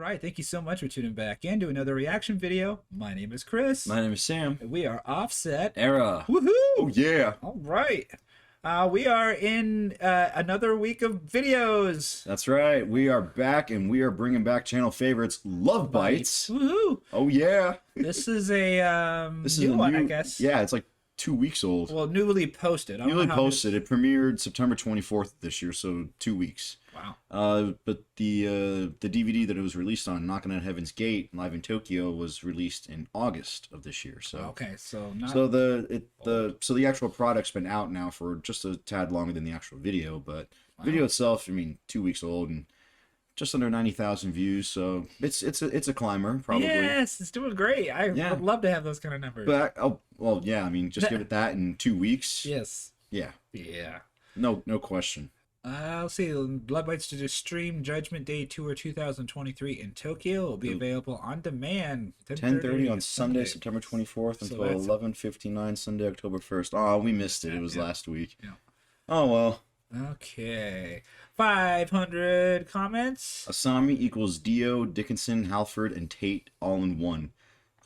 right, thank you so much for tuning back in to another reaction video. My name is Chris. My name is Sam. And we are Offset. Era. Woohoo! Oh yeah. All right. We are in another week of videos. That's right. We are back, and we are bringing back channel favorites, Love Bites. Woohoo! Oh yeah. This is a This new is a one, new, I guess. Yeah, it's like 2 weeks old. Well, newly posted. Newly posted. It premiered September 24th this year, so 2 weeks. Wow. But the DVD that it was released on, Knockin' at Heaven's Gate, live in Tokyo, was released in August of this year. So okay, so not so the actual product's been out now for just a tad longer than the actual video, but wow. Video itself, I mean, 2 weeks old and just under 90,000 views, so it's a climber probably. Yes, it's doing great. I would love to have those kind of numbers. But well, yeah, I mean, just give it that in 2 weeks. Yes. Yeah. Yeah. No question. Let's see. Love Bites to stream Judgment Day Tour 2023 in Tokyo. It will be available on demand 10:30 on Sunday, September 24th until 11:59 Sunday, October 1st. Oh, we missed it. It was last week. Yeah. Oh well. Okay. 500 comments. Asami equals Dio, Dickinson, Halford, and Tate all in one.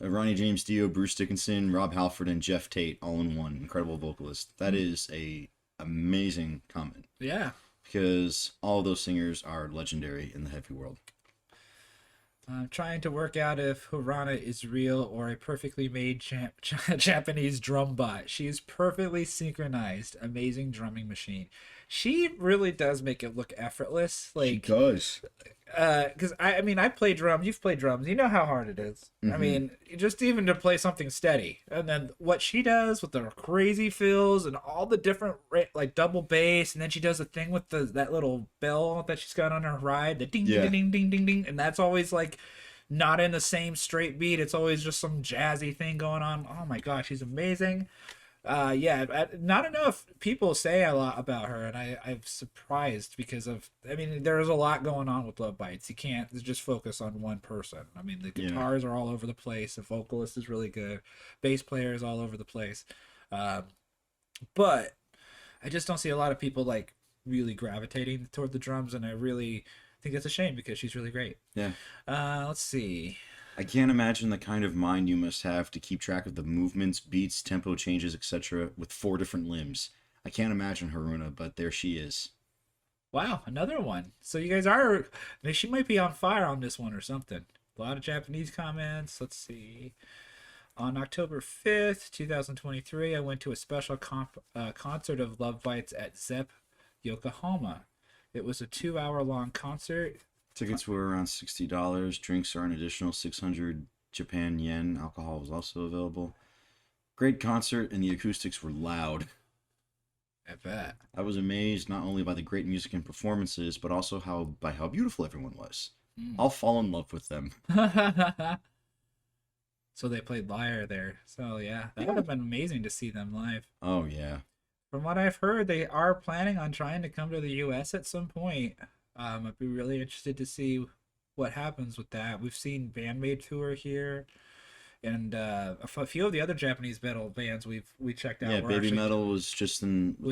Ronnie James Dio, Bruce Dickinson, Rob Halford, and Jeff Tate all in one. Incredible vocalist. That is a amazing comment. Yeah. Because all of those singers are legendary in the heavy world. I'm trying to work out if Harana is real or a perfectly made Japanese drum bot. She is perfectly synchronized, amazing drumming machine. She really does make it look effortless. Like, she does. Because I mean, I play drums. You've played drums. You know how hard it is. I mean, just even to play something steady, and then what she does with the crazy fills and all the different like double bass, and then she does a thing with that little bell that she's got on her ride, the ding ding ding ding ding ding, and that's always like not in the same straight beat. It's always just some jazzy thing going on. Oh my gosh, she's amazing. Yeah, not enough people say a lot about her, and I'm surprised because I mean, there's a lot going on with Love Bites. You can't just focus on one person. I mean, the guitars are all over the place. The vocalist is really good. Bass player is all over the place. But I just don't see a lot of people like really gravitating toward the drums, and I really think that's a shame because she's really great. Yeah. Let's see. I can't imagine the kind of mind you must have to keep track of the movements, beats, tempo changes, etc. with 4 different limbs. I can't imagine Haruna, but there she is. Wow, another one. So you guys are... She might be on fire on this one or something. A lot of Japanese comments. Let's see. On October 5th, 2023, I went to a special concert of Love Bites at Zepp, Yokohama. It was a 2-hour-long concert. Tickets were around $60. Drinks are an additional 600 Japan yen. Alcohol was also available. Great concert, and the acoustics were loud. I bet. I was amazed not only by the great music and performances, but also by how beautiful everyone was. I'll fall in love with them. So they played Liar there. So yeah, that would have been amazing to see them live. Oh yeah. From what I've heard, they are planning on trying to come to the U.S. at some point. I'd be really interested to see what happens with that. We've seen Bandmate tour here, and a few of the other Japanese metal bands we checked out. Yeah, Baby Metal was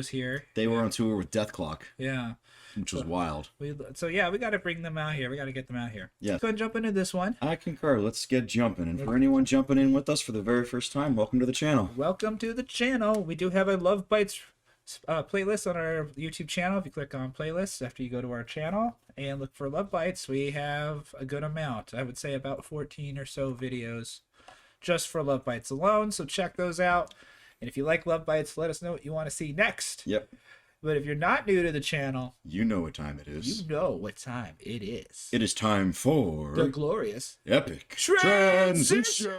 here. They were on tour with Death Clock. Yeah, which was wild. So yeah, we got to bring them out here. We got to get them out here. Yeah. Let's go and jump into this one. I concur. Let's get jumping. And for anyone jumping in with us for the very first time, welcome to the channel. Welcome to the channel. We do have a Love Bites playlist on our YouTube channel. If you click on playlists after you go to our channel and look for Love Bites, we have a good amount. I would say about 14 or so videos just for Love Bites alone, so check those out. And if you like Love Bites, let us know what you want to see next. Yep. But if you're not new to the channel, you know what time it is. You know what time it is. It is time for the glorious epic transition.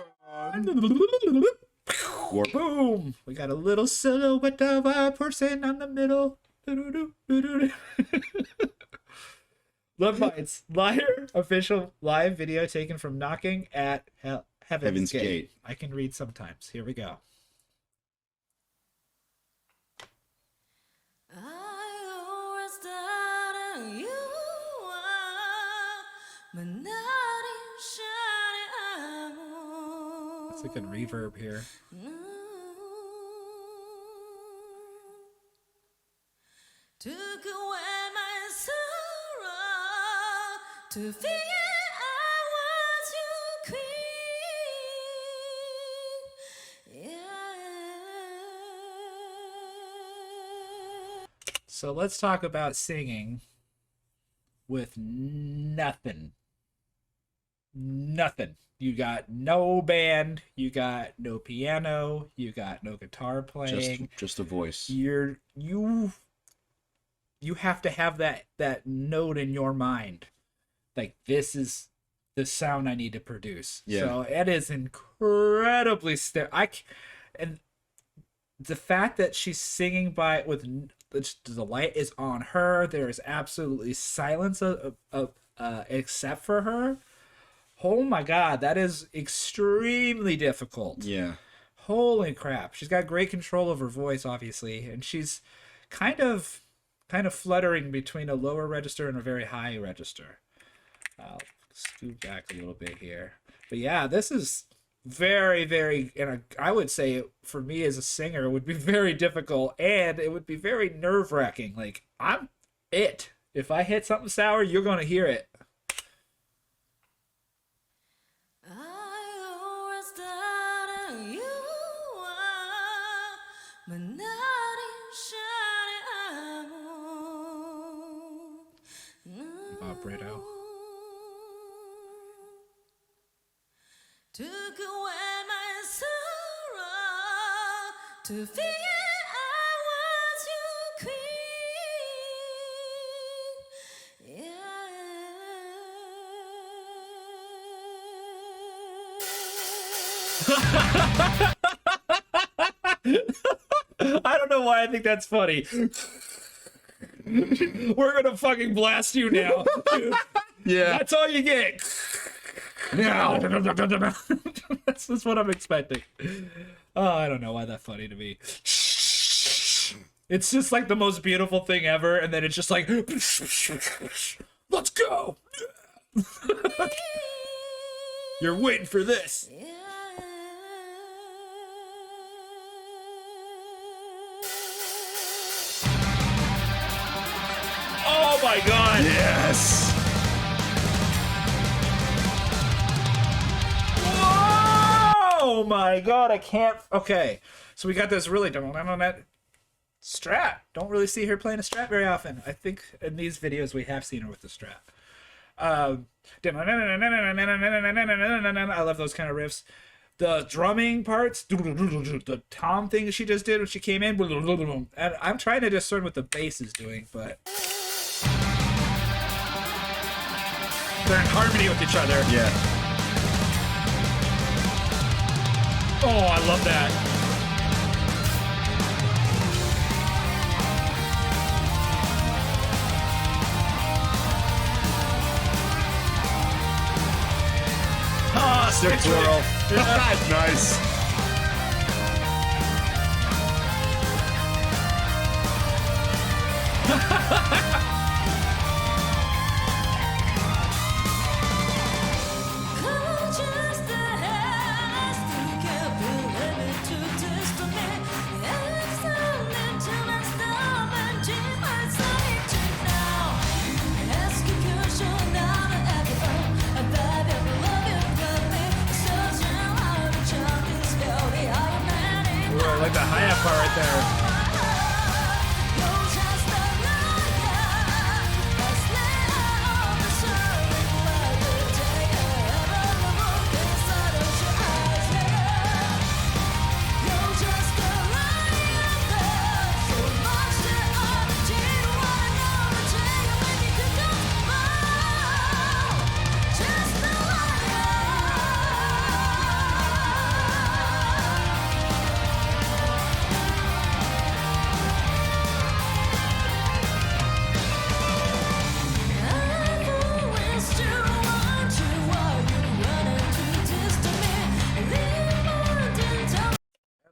Boom! We got a little silhouette of a person on the middle. Love Bites, Liar official live video taken from Knockin at Heaven's Gate. I can read sometimes. Here we go. That's a good reverb here. Took away my sorrow to figure out queen. Yeah. So let's talk about singing with nothing. Nothing. You got no band, you got no piano, you got no guitar playing. Just a voice. You have to have that note in your mind. Like, this is the sound I need to produce. Yeah. So it is incredibly and the fact that she's singing the light is on her. There is absolutely silence except for her. Oh my God, that is extremely difficult. Yeah. Holy crap. She's got great control of her voice, obviously, and she's kind of fluttering between a lower register and a very high register. I'll scoot back a little bit here. But yeah, this is very, very, and I would say for me as a singer, it would be very difficult, and it would be very nerve-wracking. Like, I'm it. If I hit something sour, you're going to hear it. I always thought you were my knight in shining armor. Vibrato. Took away my sorrow to feel I was your queen. I don't know why I think that's funny. We're gonna fucking blast you now. Dude. Yeah. That's all you get. Now. That's what I'm expecting. Oh, I don't know why that's funny to me. It's just like the most beautiful thing ever, and then it's just like, let's go. You're waiting for this. Oh my God. Yes. Oh my God, I can't. Okay, so we got this really Strat. Don't really see her playing a Strat very often. I think in these videos we have seen her with the Strat. I love those kind of riffs. The drumming parts, the tom thing she just did when she came in, and I'm trying to discern what the bass is doing, but they're in harmony with each other. Yeah. Oh, I love that. Ah, Stick twirl. Nice. I like the hi-hat part right there.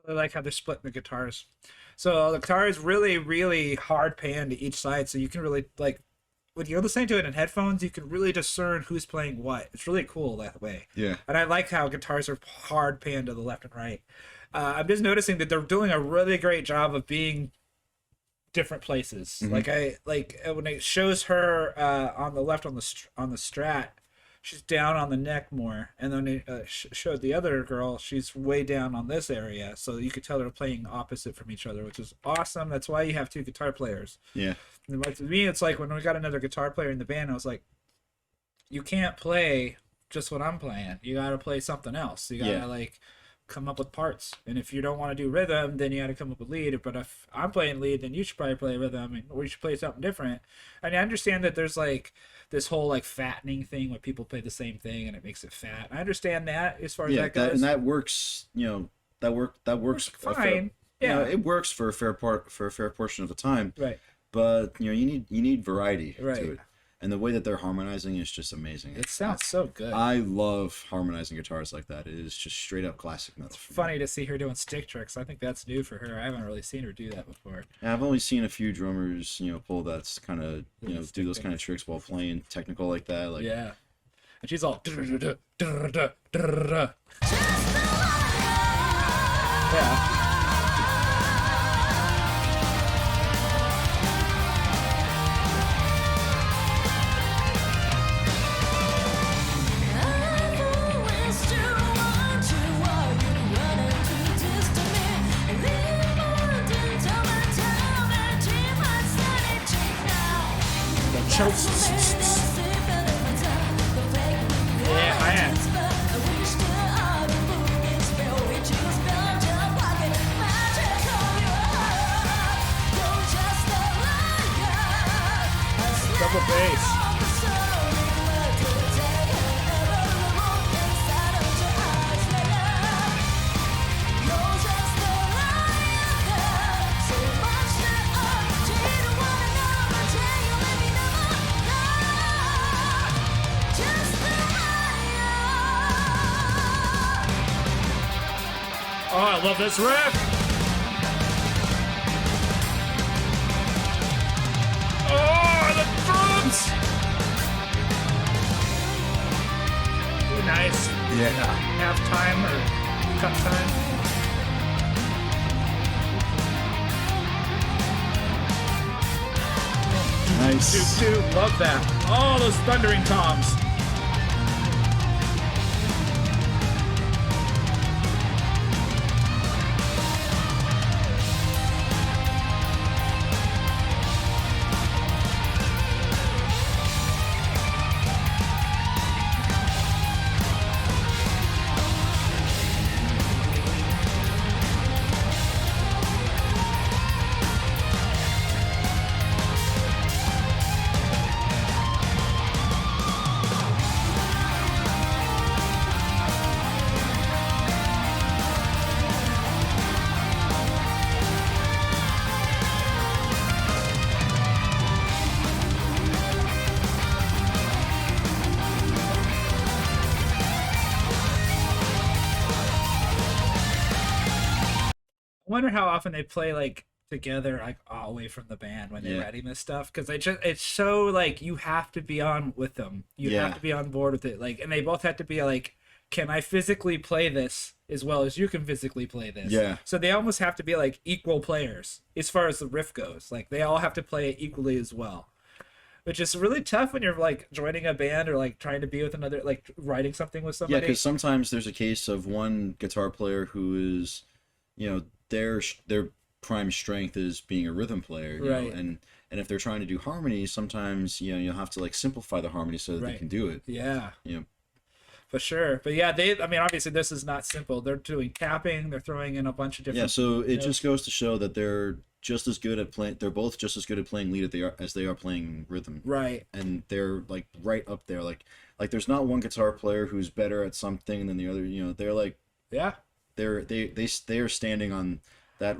I like how they're splitting the guitars. So the guitar is really, really hard pan to each side, so you can really, like, when you're listening to it in headphones, you can really discern who's playing what. It's really cool that way. Yeah. And I like how guitars are hard pan to the left and right. I'm just noticing that they're doing a really great job of being different places. Mhm. Like when it shows her on the left on the Strat, she's down on the neck more, and then it showed the other girl, she's way down on this area, so you could tell they're playing opposite from each other, which is awesome. That's why you have two guitar players. Yeah. And like, to me, it's like when we got another guitar player in the band, I was like, you can't play just what I'm playing. You gotta play something else. You gotta like come up with parts. And if you don't want to do rhythm, then you gotta come up with lead. But if I'm playing lead, then you should probably play rhythm, or you should play something different. And I understand that there's like this whole like fattening thing where people play the same thing and it makes it fat. I understand that as far as that goes. And that works. You know, that works fine. You know, it works for a fair portion of the time. Right. But you know, you need variety Right. to it. And the way that they're harmonizing is just amazing. It sounds so good. I love harmonizing guitars like that. It is just straight up classic nuts. Funny to see her doing stick tricks. I think that's new for her. I haven't really seen her do that before. Yeah, I've only seen a few drummers, you know, pull that's kind of, you know, do those kind of tricks while playing technical like that. Like, yeah. And she's all. Yeah. Yeah, I am. Double bass. Oh, I love this riff. Oh, the drums. Ooh, nice. yeah. Half time or cut time. Nice. Dude, love that. Oh, those thundering toms. I wonder how often they play like together, like all away from the band when they're Yeah. writing this stuff, because it's so like you have to be on with them. You have Yeah. to be on board with it. Like, and they both have to be like, can I physically play this as well as you can physically play this? Yeah. So they almost have to be like equal players as far as the riff goes. Like they all have to play it equally as well, which is really tough when you're like joining a band or like trying to be with another, like writing something with Yeah, somebody. because sometimes there's a case of one guitar player who is, you know, their prime strength is being a rhythm player, you know, Right. and if they're trying to do harmonies, sometimes, you know, you'll have to like simplify the harmony so that they Right. can do it. Yeah. You know, For sure. But yeah, I mean, obviously this is not simple. They're doing tapping, they're throwing in a bunch of different. yeah. So it notes. just goes to show that they're just as good at playing. They're both just as good at playing lead as they are playing rhythm. Right. And they're like right up there. Like there's not one guitar player who's better at something than the other. You know, they're like Yeah. they are standing on that.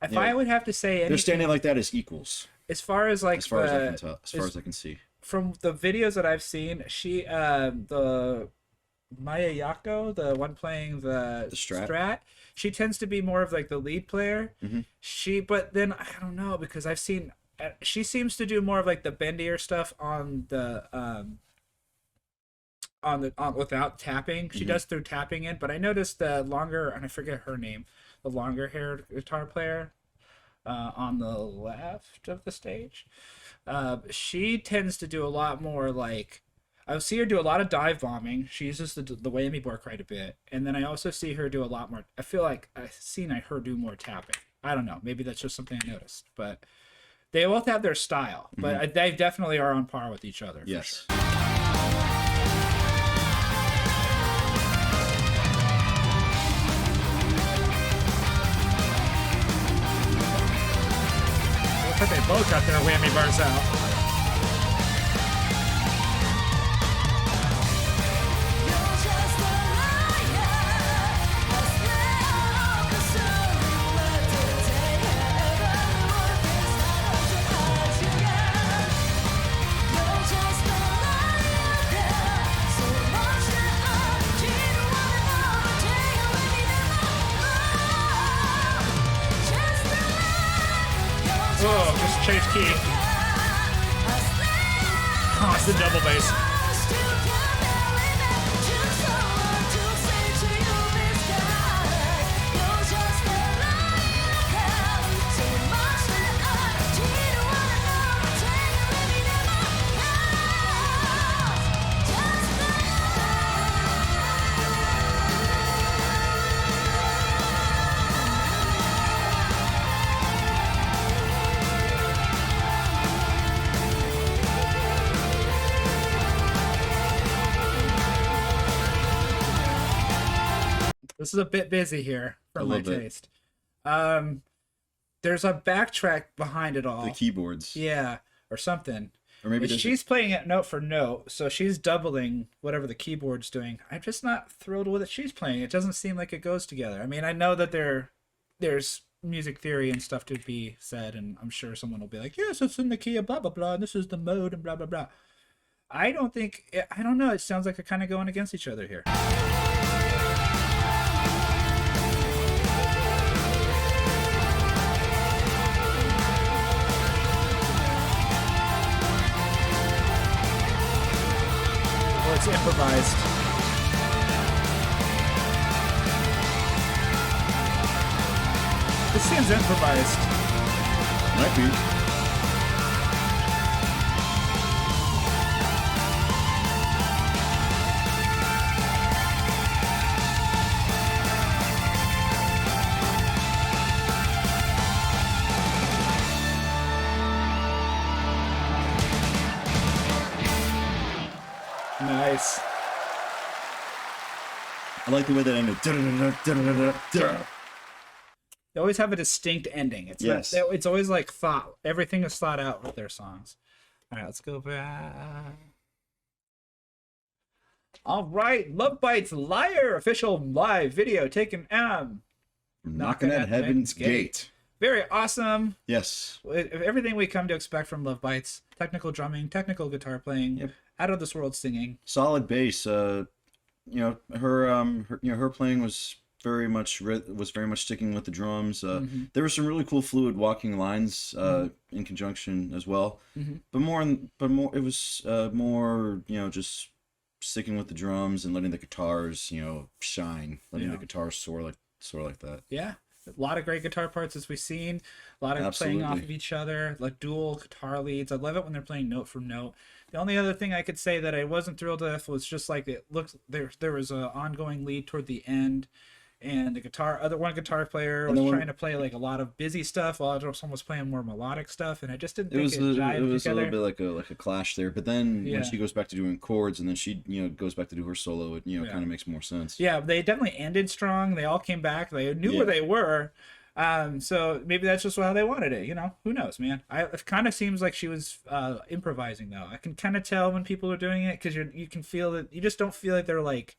If Yeah. I would have to say They're anything, standing like that as equals, as far as like as far as I the- can tell, as far as I can see. from the videos that I've seen, she the Maya Yako, the one playing the Strat? she tends to be more of like the lead player. Mhm. But then I don't know, because I've seen she seems to do more of like the bendier stuff on the without tapping. She does through tapping in, but I noticed the longer, and I forget her name, the longer haired guitar player on the left of the stage. She tends to do a lot more like I see her do a lot of dive bombing. She uses the whammy bar quite a bit, and then I also see her do a lot more. I feel like I've seen her do more tapping. I don't know. Maybe that's just something I noticed, but they both have their style. But they definitely are on par with each other. Yes. For sure. Looks like they both got their whammy bars out. Oh, just change key. Oh, it's the double bass. This is a bit busy here for my taste. There's a backtrack behind it all. The keyboards. Yeah, or something. Or maybe she's playing it note for note, so she's doubling whatever the keyboard's doing. I'm just not thrilled with it she's playing. It doesn't seem like it goes together. I mean, I know that there's music theory and stuff to be said, and I'm sure someone will be like, yes, it's in the key of blah, blah, blah, and this is the mode and blah, blah, blah. I don't know. It sounds like they're kind of going against each other here. It's improvised. This seems improvised. Might be. Nice. I like the way that ended. They always have a distinct ending. It's yes. It's always like thought. Everything is thought out with their songs. All right, let's go back. All right, Love Bites Liar official live video taken Knockin' at Heaven's Gate. Very awesome. Yes. Everything we come to expect from Love Bites. Technical drumming, technical guitar playing. Yep. Out of this world singing. Solid bass. Her playing was very much sticking with the drums. There were some really cool fluid walking lines in conjunction as well. But more it was more just sticking with the drums and letting the guitars shine, letting the guitars soar like that. Yeah. A lot of great guitar parts as we've seen. A lot of playing off of each other, like dual guitar leads. I love it when they're playing note for note. The only other thing I could say that I wasn't thrilled with was just like it looks there was an ongoing lead toward the end, and one guitar player was trying to play like a lot of busy stuff while someone was playing more melodic stuff, and I just didn't think it jived It was together. a little bit like a clash there, but then when she goes back to doing chords and then she goes back to do her solo, it kind of makes more sense. Yeah, they definitely ended strong. They all came back. They knew where they were. So maybe that's just how they wanted it, who knows, man. It kind of seems like she was improvising though. I can kind of tell when people are doing it, because you can feel that you just don't feel like they're like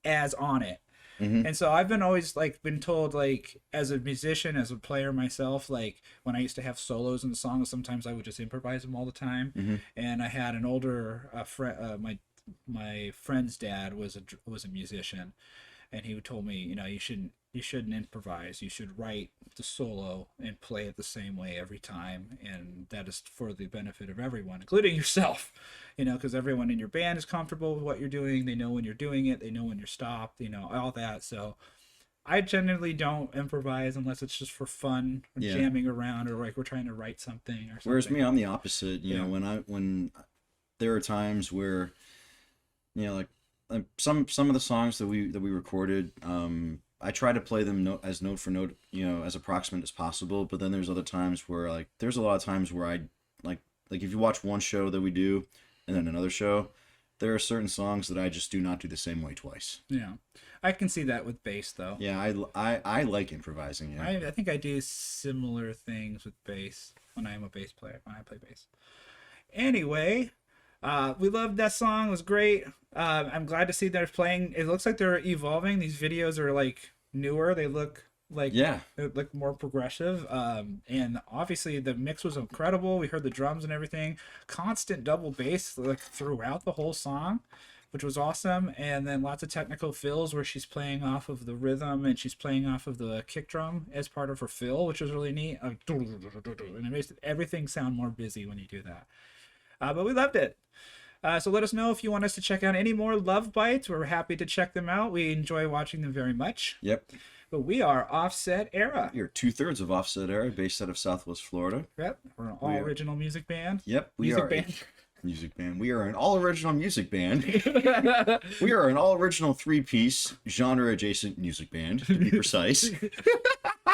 as on it. And so I've been told, like, as a musician, as a player myself, like when I used to have solos in songs, sometimes I would just improvise them all the time. And I had an older friend, my friend's dad was a musician, and he told me, you shouldn't improvise. You should write the solo and play it the same way every time, and that is for the benefit of everyone, including yourself. Because everyone in your band is comfortable with what you're doing. They know when you're doing it. They know when you're stopped. All that. So I generally don't improvise unless it's just for fun, or jamming around, or like we're trying to write something or something. Whereas me, I'm the opposite. When there are times where like some of the songs that we recorded, I try to play them as note for note, as approximate as possible. But then there's other times where like there's a lot of times where I like if you watch one show that we do and then another show, there are certain songs that I just do not do the same way twice. Yeah, I can see that with bass though. Yeah, I like improvising. Yeah, I think I do similar things with bass when I'm a bass player, when I play bass. Anyway, we loved that song. It was great. I'm glad to see they're playing. It looks like they're evolving. These videos are like newer. They look like yeah. they look more progressive. And obviously the mix was incredible. We heard the drums and everything. Constant double bass like throughout the whole song, which was awesome. And then lots of technical fills where she's playing off of the rhythm and she's playing off of the kick drum as part of her fill, which was really neat. And it makes everything sound more busy when you do that. But we loved it. So let us know if you want us to check out any more Love Bites. We're happy to check them out. We enjoy watching them very much. Yep. But we are Offset Era. You're 2/3 of Offset Era, based out of Southwest Florida. Yep. We're an all original music band. Yep. We Music are band. Music band. We are an all original music band. We are an all original 3-piece genre adjacent music band, to be precise.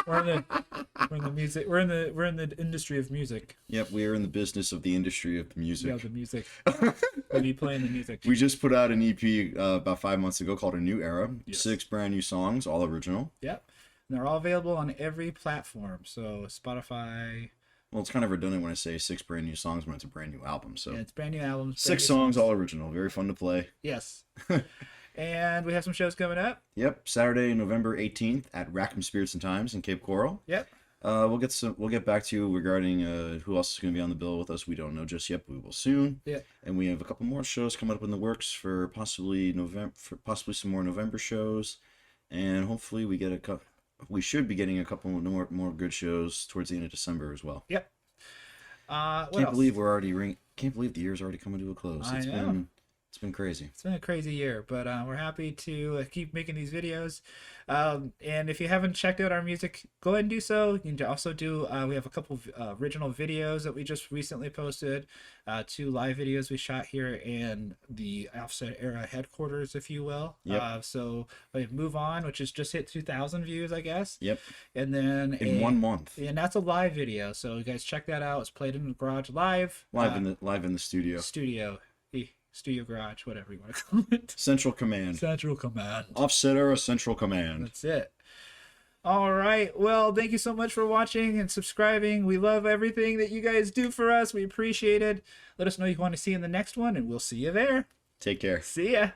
We're in the music. We're in the industry of music. Yep, we are in the business of the industry of music. Yeah, the music. We'll be playing the music. We just put out an EP about 5 months ago called A New Era. Yes. 6 brand new songs, all original. Yep. And they're all available on every platform. So Spotify. Well, it's kind of redundant when I say 6 brand new songs when it's a brand new album. So Yeah, it's brand new albums. 6 songs, all original. Very fun to play. Yes. And we have some shows coming up. Yep, Saturday, November 18th at Rackham Spirits and Times in Cape Coral. Yep. We'll get back to you regarding who else is going to be on the bill with us. We don't know just yet, but we will soon. Yeah. And we have a couple more shows coming up in the works for possibly some more November shows, and hopefully we should be getting a couple more good shows towards the end of December as well. Yep. Can't believe the year's already coming to a close. I know. It's been crazy. It's been a crazy year, but we're happy to keep making these videos. And if you haven't checked out our music, go ahead and do so. You can also do, we have a couple of original videos that we just recently posted, 2 live videos we shot here in the Offset Era headquarters, if you will. Yep. So we have Move On, which has just hit 2,000 views, I guess. Yep. And then In 1 month. And that's a live video. So you guys check that out. It's played in the garage live. Live in the studio. Studio garage, whatever you want to call it. Central Command. Central Command. Offset Era Central Command. That's it. All right. Well, thank you so much for watching and subscribing. We love everything that you guys do for us. We appreciate it. Let us know you want to see in the next one, and we'll see you there. Take care. See ya.